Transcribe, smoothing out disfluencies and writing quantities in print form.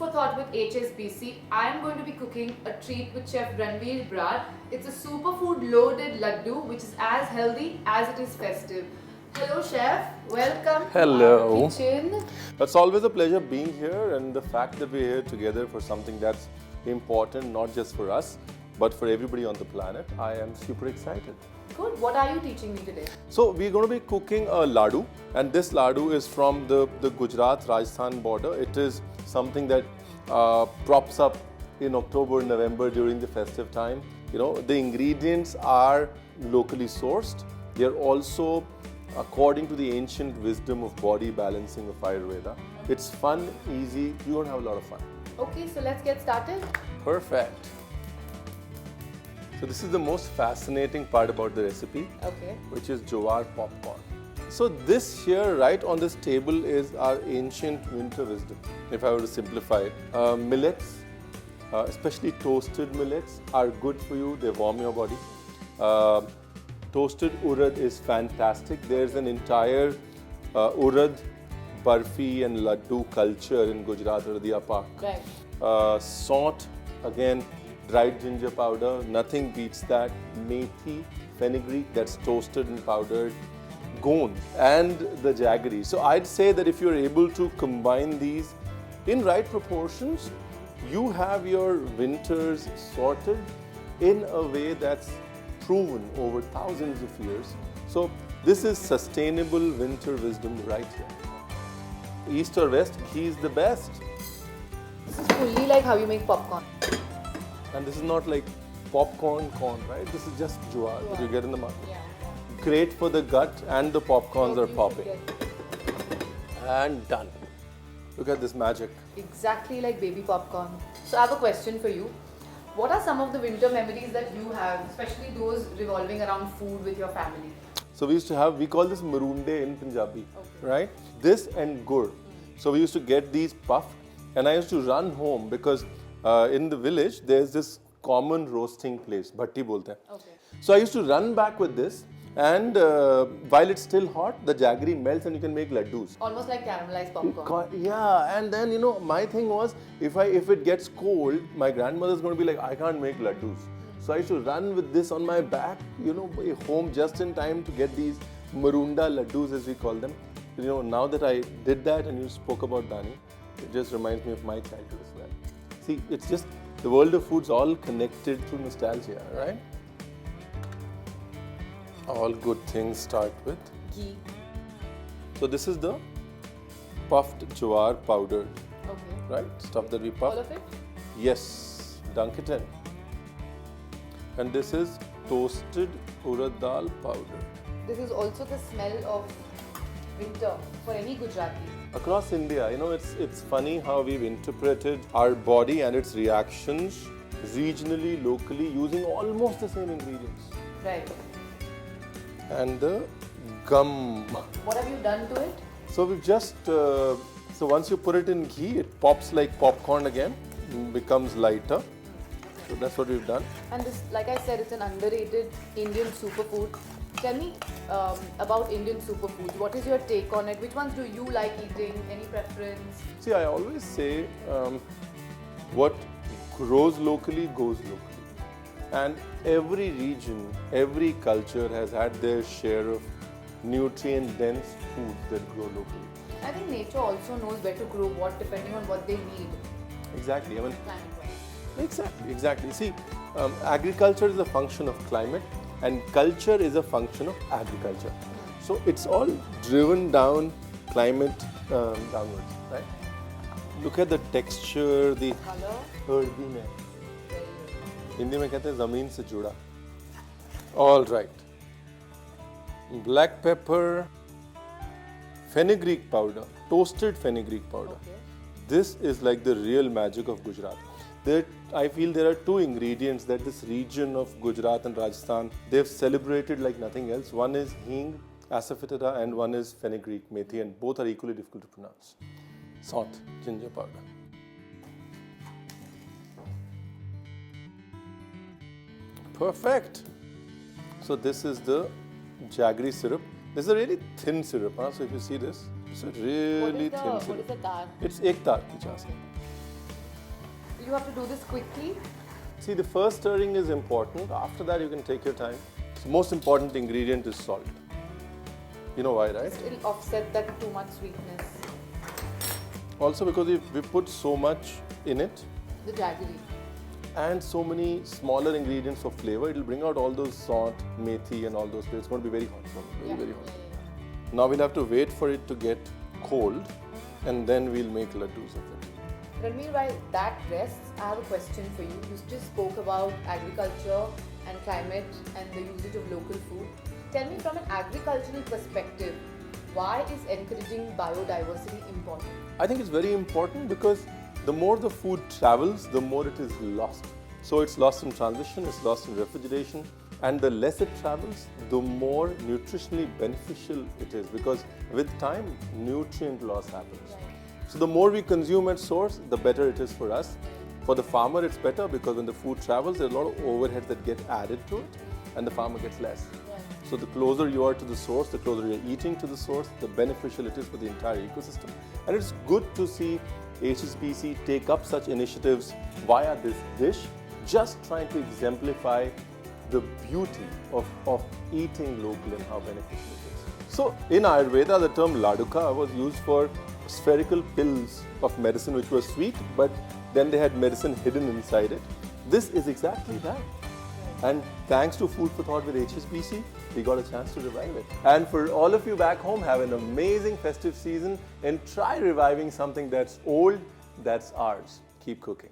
for thought with HSBC. I am going to be cooking a treat with Chef Ranveer Brar. It's a superfood loaded ladoo which is as healthy as it is festive. Hello Chef, welcome Hello. to our kitchen. It's always a pleasure being here, and the fact that we're here together for something that's important not just for us but for everybody on the planet, I am super excited. Good, what are you teaching me today? So we're going to be cooking a ladoo, and this ladoo is from the Gujarat-Rajasthan border. It is something that props up in October, November during the festive time. You know, the ingredients are locally sourced. They're also according to the ancient wisdom of body balancing of Ayurveda. It's fun, easy, you're going to have a lot of fun. Okay, so let's get started. Perfect. So this is the most fascinating part about the recipe, Okay. which is Jowar popcorn. So this here, right on this table, is our ancient winter wisdom. If I were to simplify it, millets, especially toasted millets, are good for you. They warm your body. Toasted urad is fantastic. There's an entire urad, barfi and laddu culture in Gujarat, Urdiya Pak. Right. Salt, again, dried ginger powder, nothing beats that. Methi, fenugreek that's toasted and powdered. Gond and the jaggery. So I'd say that if you're able to combine these in right proportions, you have your winters sorted in a way that's proven over thousands of years. So this is sustainable winter wisdom right here. East or west, ghee is the best. This is fully like how you make popcorn. And this is not like popcorn corn, right? This is just jowar that you get in the market. Yeah. Great for the gut, and the popcorns are You popping. should get And done. Look at this magic. exactly like baby popcorn. So I have a question for you. What are some of the winter memories that you have, especially those revolving around food with your family? So we call this maroonde in Punjabi, Okay. right? This and gur. So we used to get these puffed, and I used to run home because in the village there's this common roasting place, bhatti bolte hain. Okay. So I used to run back with this, and while it's still hot, the jaggery melts and you can make laddus. Almost like caramelized popcorn. Yeah, and then my thing was if it gets cold, my grandmother's going to be like, I can't make laddus. So I used to run with this on my back, home just in time to get these marunda laddus as we call them. Now that I did that and you spoke about Dani, it just reminds me of my childhood as well. See, it's just the world of food's all connected through nostalgia, right? All good things start with Ghee. So this is the puffed jowar powdered, Okay. right? Stuff that we All puff. of it? Yes, dunk it in. And this is toasted urad dal powder. This is also the smell of winter for any Gujarati. Across India, it's funny how we've interpreted our body and its reactions regionally, locally, using almost the same ingredients. Right. And the gum. What have you done to it? So we've just, so once you put it in ghee, it pops like popcorn again, becomes lighter. So that's what we've done. And this, like I said, it's an underrated Indian superfood. Tell me about Indian superfoods. What is your take on it? Which ones do you like eating? Any preference? See, I always say what grows locally goes locally. And every region, every culture has had their share of nutrient-dense foods that grow locally. I think nature also knows where to grow what depending on what they need. Exactly. I mean, Climate-wise. exactly. See, agriculture is a function of climate, and culture is a function of agriculture. So it's all driven down climate downwards, right? Look at the texture, the Color. earthiness. Hindi में कहते हैं ज़मीन से जुड़ा. All right. Black pepper, fenugreek powder, toasted fenugreek powder. Okay. This is like the real magic of Gujarat. I feel there are two ingredients that this region of Gujarat and Rajasthan, they've celebrated like nothing else. One is hing, asafoetida, and one is fenugreek, methi, and both are equally difficult to pronounce. Salt, ginger powder. Perfect. So this is the jaggery syrup. This is a really thin syrup. So if you see this, it's a really thin syrup. What is the tar? It's ek tar ki chas hai. you have to do this quickly? See, the first stirring is important. After that, you can take your time. So most important ingredient is salt. You know why, right? It'll offset that too much sweetness. Also because we put so much in it The jaggery. and so many smaller ingredients of flavor, it will bring out all those salt, methi and all those flavors. It's going to be very hot. Very hot. Now we'll have to wait for it to get cold and then we'll make laddus of it. Ranveer, while that rests, I have a question for you. You just spoke about agriculture and climate and the usage of local food. Tell me, from an agricultural perspective, why is encouraging biodiversity important? I think it's very important because the more the food travels, the more it is lost. So it's lost in transition, it's lost in refrigeration, and the less it travels, the more nutritionally beneficial it is, because with time, nutrient loss happens. Right. So the more we consume at source, the better it is for us. For the farmer, it's better because when the food travels, there are a lot of overheads that get added to it, and the farmer gets less. Right. So the closer you are to the source, the closer you're eating to the source, the beneficial it is for the entire ecosystem. And it's good to see HSBC take up such initiatives via this dish, just trying to exemplify the beauty of eating local and how beneficial it is. So in Ayurveda, the term laduka was used for spherical pills of medicine which were sweet, but then they had medicine hidden inside it. This is exactly that. And thanks to Food for Thought with HSBC, we got a chance to revive it. And for all of you back home, have an amazing festive season and try reviving something that's old, that's ours. Keep cooking.